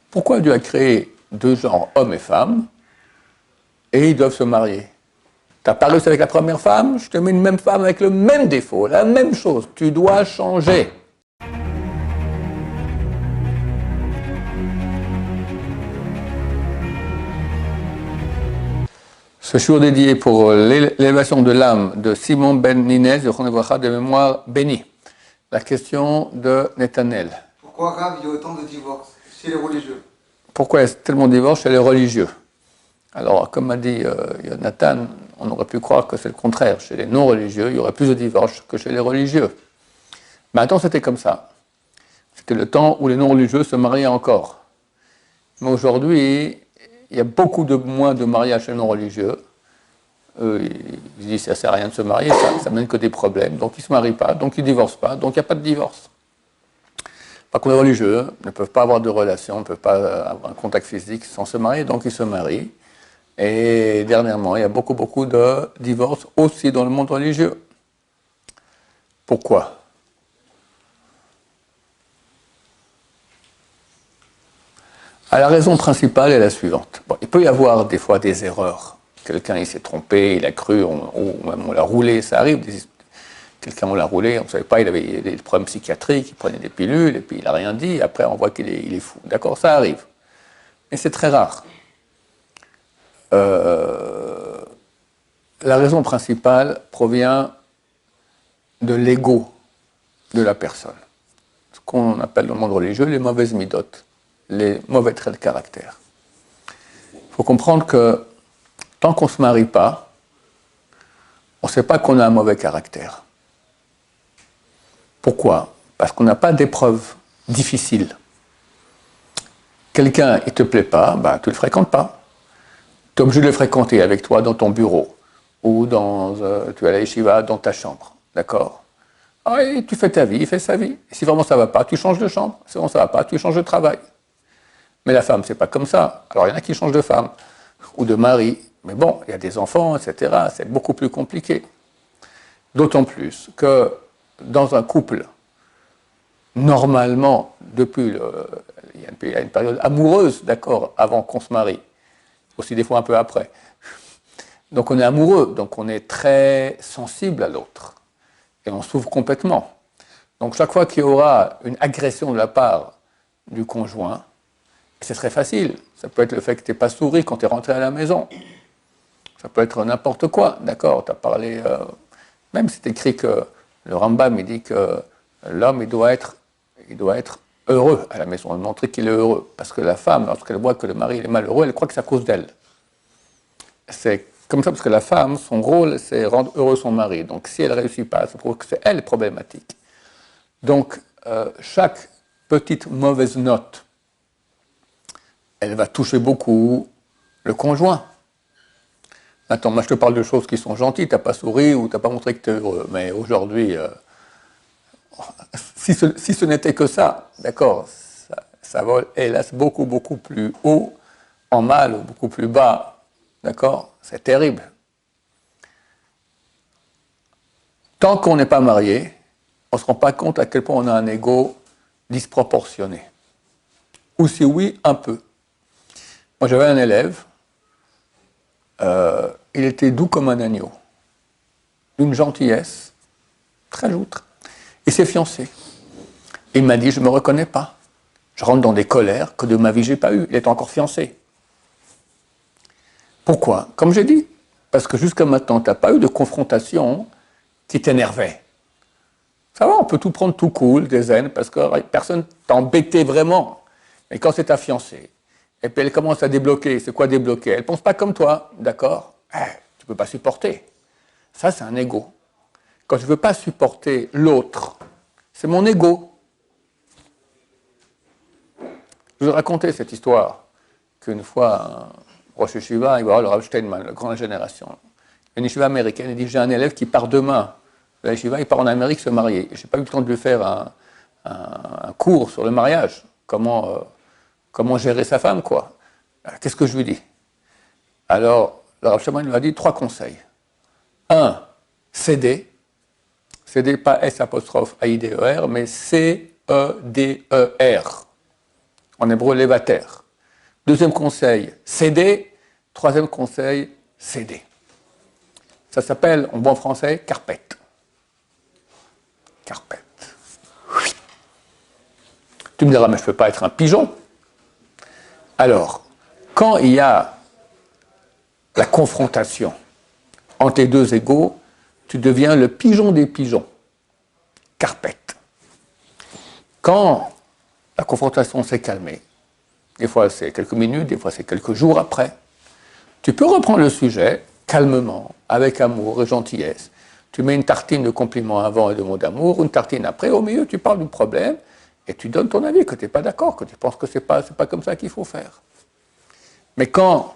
Pourquoi Dieu a créé deux genres, hommes et femmes, et ils doivent se marier? Tu n'as pas réussi avec la première femme, je te mets une même femme avec le même défaut, la même chose. Tu dois changer. Ce jour dédié pour l'élévation de l'âme de Simon Ben Ninez, de mémoire bénie. La question de Nethanel. Pourquoi, Rav, il y a autant de divorces chez les religieux? Pourquoi il y a tellement de divorces chez les religieux? Alors, comme m'a dit Nathan, on aurait pu croire que c'est le contraire. Chez les non-religieux, il y aurait plus de divorces que chez les religieux. Mais attends, c'était comme ça. C'était le temps où les non-religieux se mariaient encore. Mais aujourd'hui, il y a beaucoup moins de mariages chez les non-religieux. Ils disent que ça ne sert à rien de se marier, ça mène que des problèmes. Donc ils ne se marient pas, donc ils ne divorcent pas, donc il n'y a pas de divorce. Par contre, les religieux ne peuvent pas avoir de relation, ne peuvent pas avoir un contact physique sans se marier, donc ils se marient. Et dernièrement, il y a beaucoup de divorces aussi dans le monde religieux. Pourquoi? La raison principale est la suivante. Bon, il peut y avoir des fois des erreurs. Quelqu'un il s'est trompé, il a cru, ou même on l'a roulé, ça arrive. Quelqu'un on l'a roulé, on ne savait pas, il avait des problèmes psychiatriques, il prenait des pilules, et puis il n'a rien dit, après on voit qu'il est fou. D'accord, ça arrive. Mais c'est très rare. La raison principale provient de l'ego de la personne. Ce qu'on appelle dans le monde religieux les mauvaises midotes, les mauvais traits de caractère. Il faut comprendre que tant qu'on ne se marie pas, on ne sait pas qu'on a un mauvais caractère. Pourquoi? Parce qu'on n'a pas d'épreuves difficiles. Quelqu'un, il ne te plaît pas, ben, tu ne le fréquentes pas. Tu es obligé de le fréquenter avec toi dans ton bureau ou tu es à la yeshiva dans ta chambre. D'accord? Et tu fais ta vie, il fait sa vie. Et si vraiment ça ne va pas, tu changes de chambre. Si vraiment ça ne va pas, tu changes de travail. Mais la femme, c'est pas comme ça. Alors il y en a qui changent de femme ou de mari. Mais bon, il y a des enfants, etc. C'est beaucoup plus compliqué. D'autant plus que dans un couple, normalement, il y a une période amoureuse, d'accord, avant qu'on se marie. Aussi des fois un peu après. Donc on est amoureux, donc on est très sensible à l'autre. Et on s'ouvre complètement. Donc chaque fois qu'il y aura une agression de la part du conjoint, c'est très facile. Ça peut être le fait que tu n'aies pas souri quand tu es rentré à la maison. Ça peut être n'importe quoi, d'accord. Tu as parlé, même c'est écrit que le Rambam il dit que l'homme il doit être heureux à la maison, il montrer qu'il est heureux. Parce que la femme, lorsqu'elle voit que le mari est malheureux, elle croit que c'est à cause d'elle. C'est comme ça parce que la femme, son rôle, c'est rendre heureux son mari. Donc si elle ne réussit pas, ça prouve que c'est elle problématique. Donc chaque petite mauvaise note, elle va toucher beaucoup le conjoint. Attends, moi je te parle de choses qui sont gentilles, tu n'as pas souri ou tu n'as pas montré que tu es heureux. Mais aujourd'hui, si ce n'était que ça, d'accord, ça vole, hélas, beaucoup plus haut en mal ou beaucoup plus bas, d'accord, c'est terrible. Tant qu'on n'est pas marié, on ne se rend pas compte à quel point on a un ego disproportionné. Ou si oui, un peu. Moi, j'avais un élève, il était doux comme un agneau, d'une gentillesse, très joutre. Il s'est fiancé. Il m'a dit, je ne me reconnais pas. Je rentre dans des colères que de ma vie, je n'ai pas eu. Il est encore fiancé. Pourquoi? Comme j'ai dit, parce que jusqu'à maintenant, tu n'as pas eu de confrontation qui t'énervait. Ça va, on peut tout prendre tout cool, des zen, parce que personne t'a embêté vraiment. Mais quand c'est ta fiancée, et puis elle commence à débloquer. C'est quoi débloquer? Elle ne pense pas comme toi, d'accord? Tu ne peux pas supporter. Ça, c'est un ego. Quand je ne veux pas supporter l'autre, c'est mon ego. Je vous ai raconté cette histoire qu'une fois, un Rosh Yeshiva, il va voir le Rav Steinman, la grande génération. Une yeshiva américaine, il dit, j'ai un élève qui part demain. Le yeshiva, il part en Amérique se marier. Je n'ai pas eu le temps de lui faire un cours sur le mariage. Comment gérer sa femme, quoi. Qu'est-ce que je lui dis? Alors, le Rav Steinman lui a dit 3 conseils. 1, céder. Céder, pas S apostrophe A-I-D-E-R, mais C-E-D-E-R. En hébreu, levater. Deuxième conseil, céder. Troisième conseil, céder. Ça s'appelle, en bon français, carpette. Carpette. Tu me diras, mais je ne peux pas être un pigeon. Alors, quand il y a la confrontation entre tes deux égaux, tu deviens le pigeon des pigeons. Carpette. Quand la confrontation s'est calmée, des fois c'est quelques minutes, des fois c'est quelques jours après, tu peux reprendre le sujet calmement, avec amour et gentillesse. Tu mets une tartine de compliments avant et de mots d'amour, une tartine après, au milieu tu parles du problème et tu donnes ton avis, que tu n'es pas d'accord, que tu penses que c'est pas comme ça qu'il faut faire. Mais quand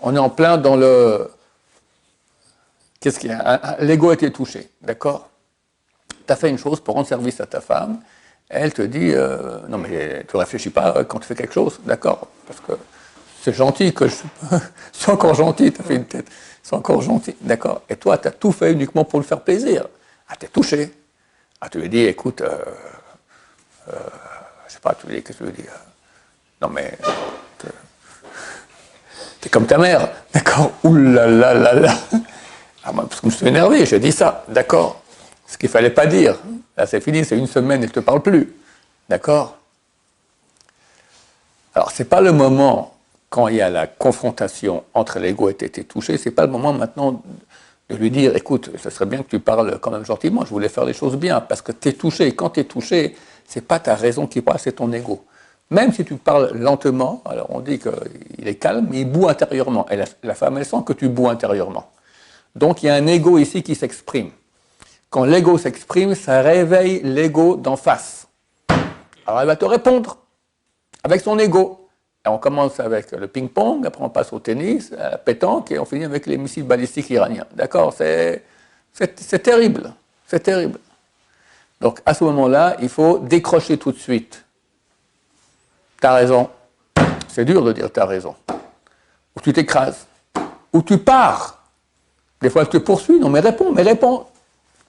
on est en plein dans le... Qu'est-ce qu'il y a? L'ego a été touché, d'accord? Tu as fait une chose pour rendre service à ta femme, elle te dit, non mais tu ne réfléchis pas quand tu fais quelque chose, d'accord? Parce que c'est gentil que je... c'est encore gentil, tu as fait une tête, c'est encore gentil, d'accord? Et toi, tu as tout fait uniquement pour le faire plaisir. Ah, t'es touché. Ah, tu lui dis, écoute, je sais pas, tu lui dis, qu'est-ce que tu lui dis? Non mais... T'es comme ta mère, d'accord? Ouh là là là là. Ah, moi, parce que je me suis énervé, j'ai dit ça, d'accord? Ce qu'il ne fallait pas dire. Là, c'est fini, c'est une semaine, elle ne te parle plus. D'accord? Alors, ce n'est pas le moment, quand il y a la confrontation entre l'ego et t'es touché, ce n'est pas le moment maintenant de lui dire, écoute, ce serait bien que tu parles quand même gentiment, je voulais faire les choses bien, parce que tu es touché. Et quand tu es touché, ce n'est pas ta raison qui parle, c'est ton ego. Même si tu parles lentement, alors on dit qu'il est calme, mais il bout intérieurement. Et la femme, elle sent que tu boues intérieurement. Donc, il y a un ego ici qui s'exprime. Quand l'ego s'exprime, ça réveille l'ego d'en face. Alors, elle va te répondre avec son ego. Et on commence avec le ping-pong, après on passe au tennis, à la pétanque, et on finit avec les missiles balistiques iraniens. D'accord? C'est terrible. C'est terrible. Donc, à ce moment-là, il faut décrocher tout de suite. T'as raison. C'est dur de dire t'as raison. Ou tu t'écrases. Ou tu pars. Des fois, elle te poursuit. Non, mais réponds.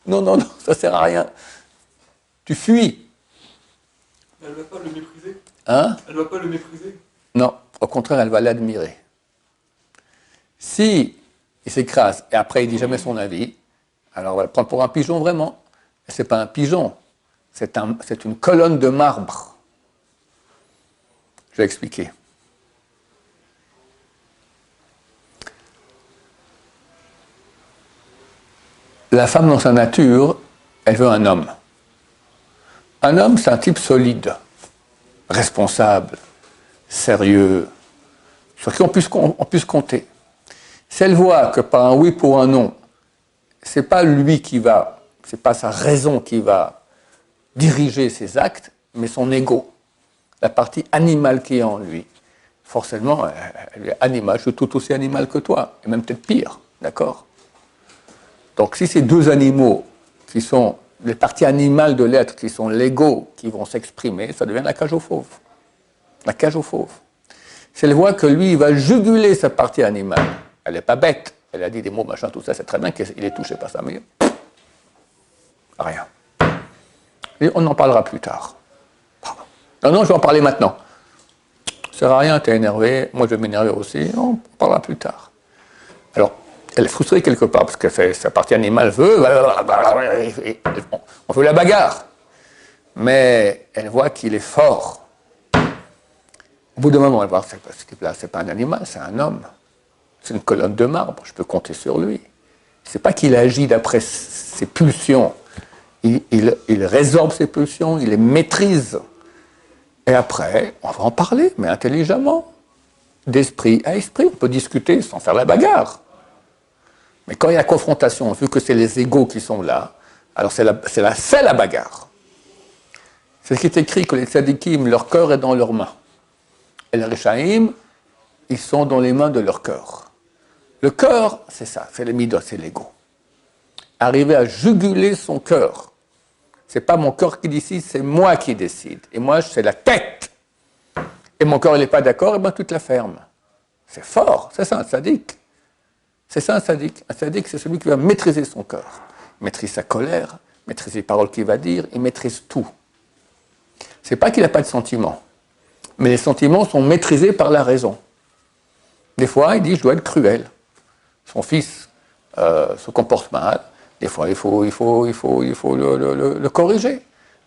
Non, non, non, ça ne sert à rien. Tu fuis. Elle ne va pas le mépriser. Hein? Elle ne va pas le mépriser. Non, au contraire, elle va l'admirer. Si il s'écrase et après il ne dit jamais son avis, alors on va le prendre pour un pigeon vraiment. Ce n'est pas un pigeon, c'est une colonne de marbre. Je vais expliquer. La femme, dans sa nature, elle veut un homme. Un homme, c'est un type solide, responsable, sérieux, sur qui on puisse compter. Si elle voit que par un oui pour un non, c'est pas lui qui va, c'est pas sa raison qui va diriger ses actes, mais son ego, la partie animale qui est en lui. Forcément, elle est animale, je suis tout aussi animal que toi, et même peut-être pire, d'accord? Donc si ces deux animaux, qui sont les parties animales de l'être, qui sont l'ego, qui vont s'exprimer, ça devient la cage aux fauves. La cage aux fauves. Si elle voit que lui, il va juguler sa partie animale, elle n'est pas bête, elle a dit des mots, machin, tout ça, c'est très bien qu'il est touché par ça, mais rien. Et on en parlera plus tard. Pardon. Non, je vais en parler maintenant. Ça sert à rien, t'es énervé, moi je vais m'énerver aussi, on parlera plus tard. Alors, elle est frustrée quelque part, parce que sa partie animale veut, on veut la bagarre. Mais elle voit qu'il est fort. Au bout d'un moment, elle voit que ce type-là, c'est pas un animal, c'est un homme. C'est une colonne de marbre, je peux compter sur lui. C'est pas qu'il agit d'après ses pulsions. Il résorbe ses pulsions, il les maîtrise. Et après, on va en parler, mais intelligemment. D'esprit à esprit, on peut discuter sans faire la bagarre. Mais quand il y a confrontation, vu que c'est les égaux qui sont là, alors c'est la bagarre. C'est ce qui est écrit que les tzadikim, leur cœur est dans leurs mains. Et les rishaïm, ils sont dans les mains de leur cœur. Le cœur, c'est ça, c'est les midot, c'est l'ego. Arriver à juguler son cœur. C'est pas mon cœur qui décide, c'est moi qui décide. Et moi, c'est la tête. Et mon cœur, il n'est pas d'accord, et bien tu te la fermes. C'est fort, c'est ça un tzaddik. C'est ça un tzaddik. Un tzaddik, c'est celui qui va maîtriser son cœur. Il maîtrise sa colère, il maîtrise les paroles qu'il va dire, il maîtrise tout. C'est pas qu'il n'a pas de sentiments. Mais les sentiments sont maîtrisés par la raison. Des fois, il dit, je dois être cruel. Son fils se comporte mal. Des fois, il faut le corriger.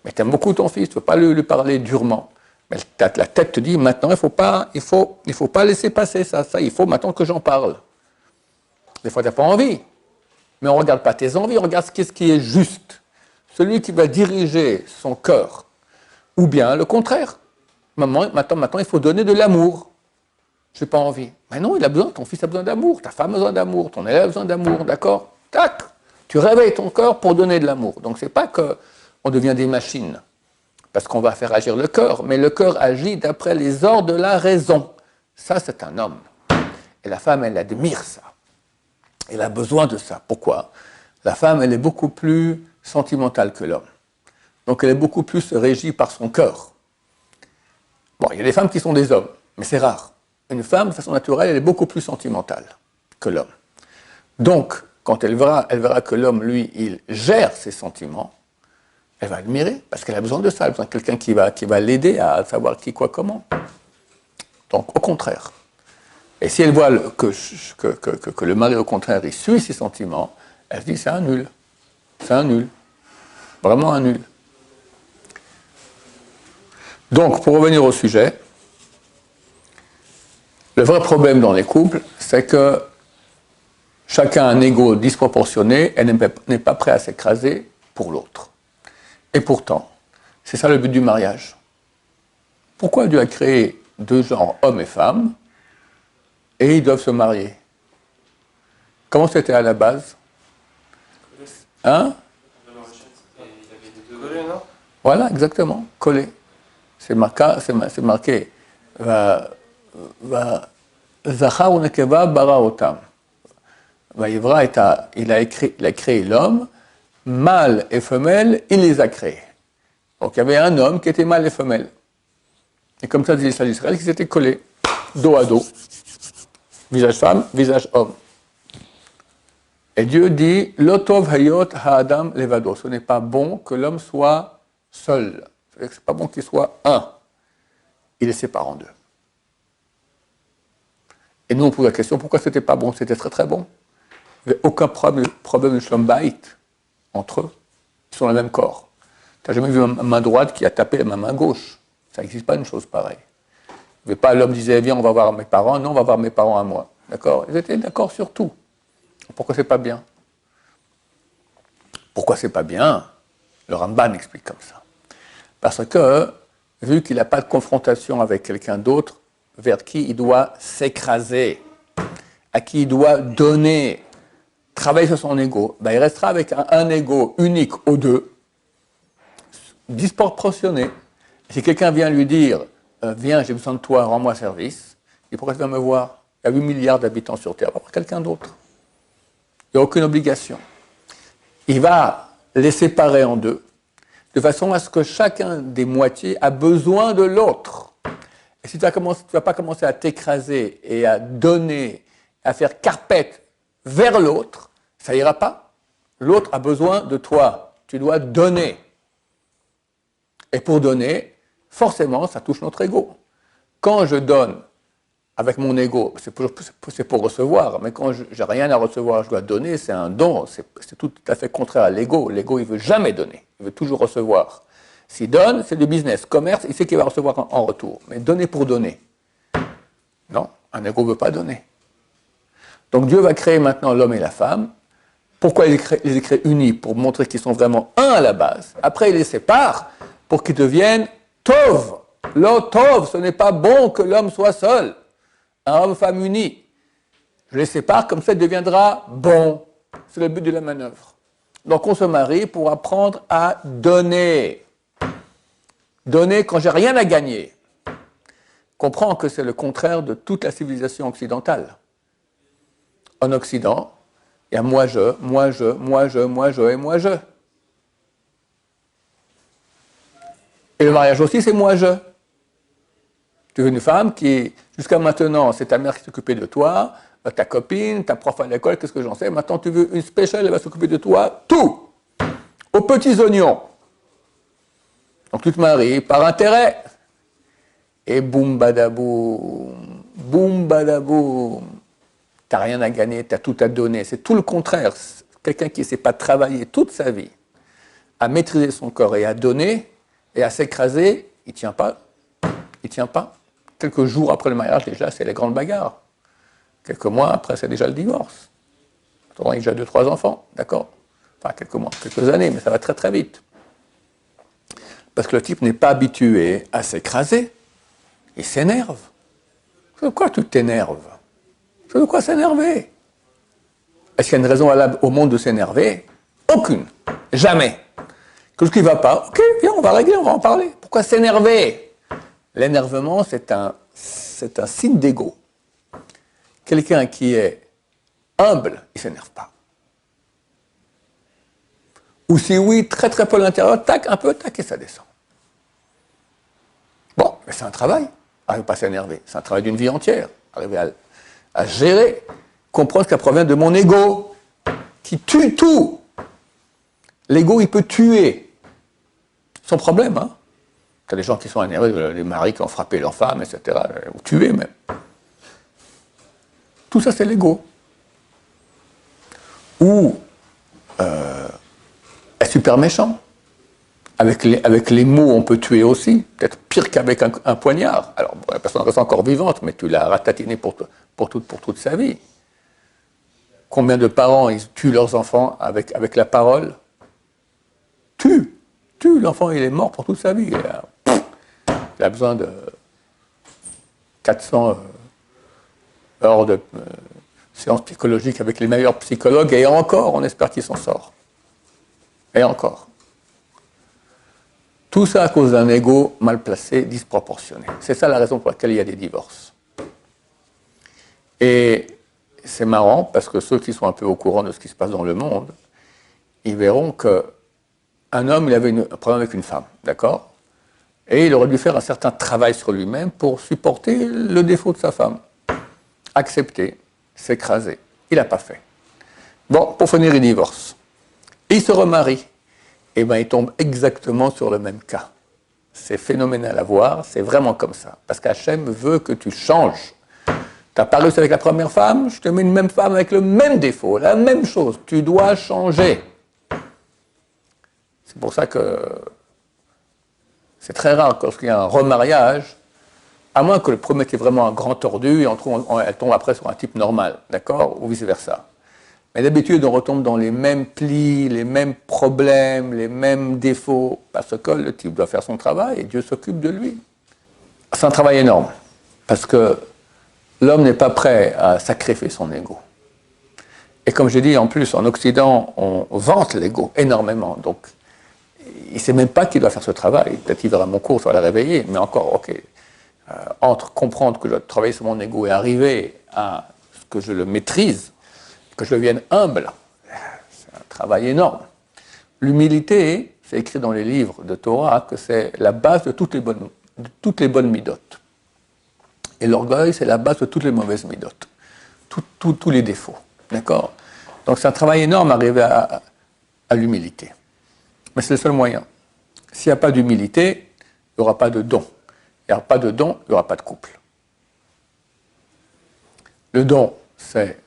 Mais tu aimes beaucoup ton fils, tu ne peux pas lui parler durement. Mais la tête te dit, maintenant, il faut pas laisser passer ça. Il faut maintenant que j'en parle. Des fois, tu n'as pas envie. Mais on ne regarde pas tes envies, on regarde ce qui est juste. Celui qui va diriger son cœur. Ou bien le contraire. Maintenant, il faut donner de l'amour. Je n'ai pas envie. Mais non, ton fils a besoin d'amour, ta femme a besoin d'amour, ton élève a besoin d'amour, d'accord? Tac! Tu réveilles ton cœur pour donner de l'amour. Donc, ce n'est pas qu'on devient des machines, parce qu'on va faire agir le cœur, mais le cœur agit d'après les ordres de la raison. Ça, c'est un homme. Et la femme, elle admire ça. Elle a besoin de ça. Pourquoi? La femme, elle est beaucoup plus sentimentale que l'homme. Donc, elle est beaucoup plus régie par son cœur. Bon, il y a des femmes qui sont des hommes, mais c'est rare. Une femme, de façon naturelle, elle est beaucoup plus sentimentale que l'homme. Donc, quand elle verra que l'homme, lui, il gère ses sentiments, elle va admirer, parce qu'elle a besoin de ça. Elle a besoin de quelqu'un qui va l'aider à savoir qui, quoi, comment. Donc, au contraire. Et si elle voit que le mari, au contraire, il suit ses sentiments, elle se dit, c'est un nul. C'est un nul. Vraiment un nul. Donc, pour revenir au sujet, le vrai problème dans les couples, c'est que chacun a un ego disproportionné et n'est pas prêt à s'écraser pour l'autre. Et pourtant, c'est ça le but du mariage. Pourquoi Dieu a créé deux genres, hommes et femmes, et ils doivent se marier? Comment c'était à la base? Hein? Voilà, exactement, collé. C'est marqué. Zachar ou nekeva bara otam. Il a créé l'homme, mâle et femelle, il les a créés. Donc il y avait un homme qui était mâle et femelle. Et comme ça, les Israël qui s'étaient collés, dos à dos. Visage femme, visage homme. Et Dieu dit, Lotov hayot ha'adam levado. Ce n'est pas bon que l'homme soit seul. Ce n'est pas bon qu'il soit un. Il les sépare en deux. Et nous, on pose la question, pourquoi c'était pas bon? C'était très très bon. Il n'y avait aucun problème de shalom bayit entre eux. Ils sont dans le même corps. Tu n'as jamais vu une main droite qui a tapé ma main gauche. Ça n'existe pas une chose pareille. L'homme disait, viens, on va voir mes parents. Non, on va voir mes parents à moi. D'accord? Ils étaient d'accord sur tout. Pourquoi c'est pas bien? Pourquoi c'est pas bien? Le Ramban explique comme ça. Parce que, vu qu'il n'a pas de confrontation avec quelqu'un d'autre, vers qui il doit s'écraser, à qui il doit donner, travailler sur son ego, il restera avec un ego unique aux deux, disproportionné. Et si quelqu'un vient lui dire, viens, j'ai besoin de toi, rends-moi service, il dit, pourquoi tu viens me voir? Il y a 8 milliards d'habitants sur Terre, va voir quelqu'un d'autre. Il n'y a aucune obligation. Il va les séparer en deux, de façon à ce que chacun des moitiés a besoin de l'autre. Et si tu ne vas pas commencer à t'écraser et à donner, à faire carpette vers l'autre, ça n'ira pas. L'autre a besoin de toi. Tu dois donner. Et pour donner, forcément, ça touche notre ego. Quand je donne avec mon ego, c'est pour recevoir, mais quand je n'ai rien à recevoir, je dois donner, c'est un don, c'est tout à fait contraire à l'ego. L'ego, il ne veut jamais donner, il veut toujours recevoir. S'il donne, c'est du business, commerce, il sait qu'il va recevoir en retour. Mais donner pour donner. Non, un ego ne veut pas donner. Donc Dieu va créer maintenant l'homme et la femme. Pourquoi il les crée unis? Pour montrer qu'ils sont vraiment un à la base. Après, il les sépare pour qu'ils deviennent tov. Lo tov, ce n'est pas bon que l'homme soit seul. Un homme-femme unis. Je les sépare, comme ça, il deviendra bon. C'est le but de la manœuvre. Donc on se marie pour apprendre à donner. Donner quand j'ai rien à gagner. Comprends que c'est le contraire de toute la civilisation occidentale. En Occident, il y a moi je, moi je, moi je, moi je et moi je. Et le mariage aussi, c'est moi je. Tu veux une femme qui, jusqu'à maintenant, c'est ta mère qui s'occupait de toi, ta copine, ta prof à l'école, qu'est-ce que j'en sais. Maintenant, tu veux une spéciale, elle va s'occuper de toi, tout, aux petits oignons. Donc, tu te maries par intérêt. et boum badaboum, boum badaboum. Tu n'as rien à gagner, tu as tout à donner. C'est tout le contraire. Quelqu'un qui ne sait pas travailler toute sa vie à maîtriser son corps et à donner et à s'écraser, il ne tient pas. Il ne tient pas. Quelques jours après le mariage, déjà, c'est les grandes bagarres. Quelques mois après, c'est déjà le divorce. Il a déjà 2-3 enfants, d'accord? Enfin, quelques mois, quelques années, mais ça va très très vite. Parce que le type n'est pas habitué à s'écraser. Il s'énerve. C'est de quoi tu t'énerves? C'est de quoi s'énerver? Est-ce qu'il y a une raison valable au monde de s'énerver? Aucune. Jamais. Quelque chose qui ne va pas, ok, viens, on va régler, on va en parler. Pourquoi s'énerver? L'énervement, c'est un signe d'ego. Quelqu'un qui est humble, il ne s'énerve pas. Ou si oui, très très peu à l'intérieur, tac, un peu, tac, et ça descend. Bon, mais c'est un travail. Arrive pas à s'énerver. C'est un travail d'une vie entière. Arriver à gérer, comprendre que ça provient de mon ego, qui tue tout. L'ego, il peut tuer. Sans problème, hein. Tu as des gens qui sont énervés, des maris qui ont frappé leur femme, etc., ou tué même. Tout ça, c'est l'ego. Ou est super méchant. Avec les mots, on peut tuer aussi, peut-être pire qu'avec un poignard. Alors, bon, la personne reste encore vivante, mais tu l'as ratatiné pour toute sa vie. Combien de parents, ils tuent leurs enfants avec la parole? Tue, l'enfant, il est mort pour toute sa vie. Il a besoin de 400 heures de séances psychologiques avec les meilleurs psychologues, et encore, on espère qu'il s'en sort. Et encore. Tout ça à cause d'un ego mal placé, disproportionné. C'est ça la raison pour laquelle il y a des divorces. Et c'est marrant, parce que ceux qui sont un peu au courant de ce qui se passe dans le monde, ils verront qu'un homme, il avait un problème avec une femme, d'accord? Et il aurait dû faire un certain travail sur lui-même pour supporter le défaut de sa femme. Accepter, s'écraser. Il n'a pas fait. Bon, pour finir, il divorce. Il se remarie. Et bien, il tombe exactement sur le même cas. C'est phénoménal à voir, c'est vraiment comme ça. Parce qu'Hachem veut que tu changes. Tu n'as pas réussi avec la première femme, je te mets une même femme avec le même défaut, la même chose. Tu dois changer. C'est pour ça que c'est très rare lorsqu'il y a un remariage, à moins que le premier ait vraiment un grand tordu et elle tombe après sur un type normal, d'accord? Ou vice-versa. Mais d'habitude, on retombe dans les mêmes plis, les mêmes problèmes, les mêmes défauts, parce que le type doit faire son travail et Dieu s'occupe de lui. C'est un travail énorme, parce que l'homme n'est pas prêt à sacrifier son ego. Et comme j'ai dit, en plus, en Occident, on vante l'ego énormément. Donc, il ne sait même pas qu'il doit faire ce travail. Peut-être qu'il verra mon cours, ça va le réveiller, mais encore, ok. Entre comprendre que je dois travailler sur mon ego et arriver à ce que je le maîtrise, que je devienne humble, c'est un travail énorme. L'humilité, c'est écrit dans les livres de Torah que c'est la base de toutes les bonnes midotes. Et l'orgueil, c'est la base de toutes les mauvaises midotes. Tous les défauts. D'accord? Donc c'est un travail énorme d'arriver à l'humilité. Mais c'est le seul moyen. S'il n'y a pas d'humilité, il n'y aura pas de don. Il n'y aura pas de don, il n'y aura pas de couple. Le don, c'est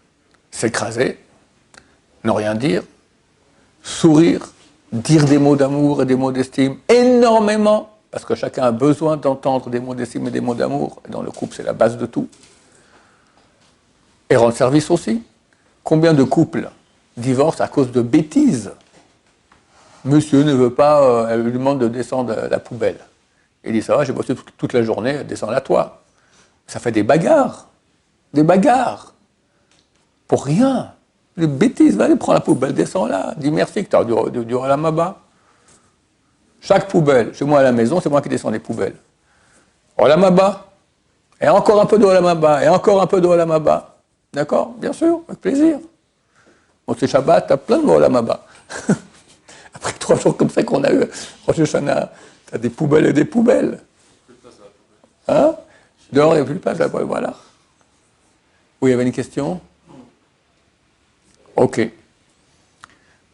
s'écraser, ne rien dire, sourire, dire des mots d'amour et des mots d'estime énormément, parce que chacun a besoin d'entendre des mots d'estime et des mots d'amour. Et dans le couple, c'est la base de tout. Et rendre service aussi. Combien de couples divorcent à cause de bêtises? Monsieur ne veut pas, elle lui demande de descendre la poubelle. Il dit, ça va, j'ai bossé toute la journée, descends-la toi. Ça fait des bagarres. Des bagarres. Pour rien. Des bêtises, va aller prendre la poubelle, descends-la. Dis merci que tu as du Olamaba. Chaque poubelle, chez moi à la maison, c'est moi qui descends les poubelles. Olamaba. Et encore un peu de Olamaba. Et encore un peu de Olamaba. D'accord? Bien sûr, avec plaisir. Bon, c'est Shabbat, tu as plein de Olamaba. Après 3 jours comme ça qu'on a eu, Rosh Hashanah, tu as des poubelles et des poubelles. Hein? Dehors, il n'y a plus de place, voilà. Oui, il y avait une question? Ok.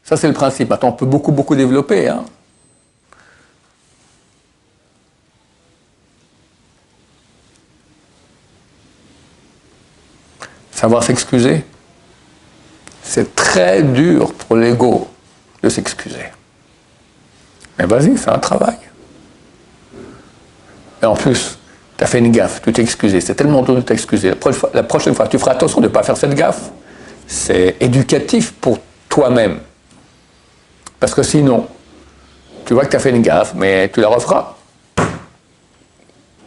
Ça, c'est le principe. Maintenant, on peut beaucoup développer. Hein. Savoir s'excuser. C'est très dur pour l'ego de s'excuser. Mais vas-y, fais un travail. Et en plus, tu as fait une gaffe, tu t'es excusé. C'est tellement dur de t'excuser. La prochaine fois, tu feras attention de ne pas faire cette gaffe. C'est éducatif pour toi-même. Parce que sinon, tu vois que tu as fait une gaffe, mais tu la referas.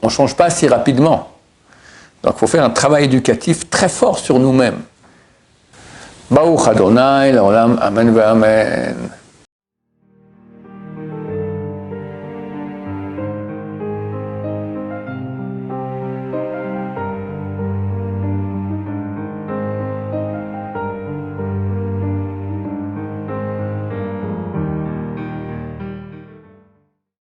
On ne change pas si rapidement. Donc il faut faire un travail éducatif très fort sur nous-mêmes. Baruch Adonai, l'olam, amen ve amen.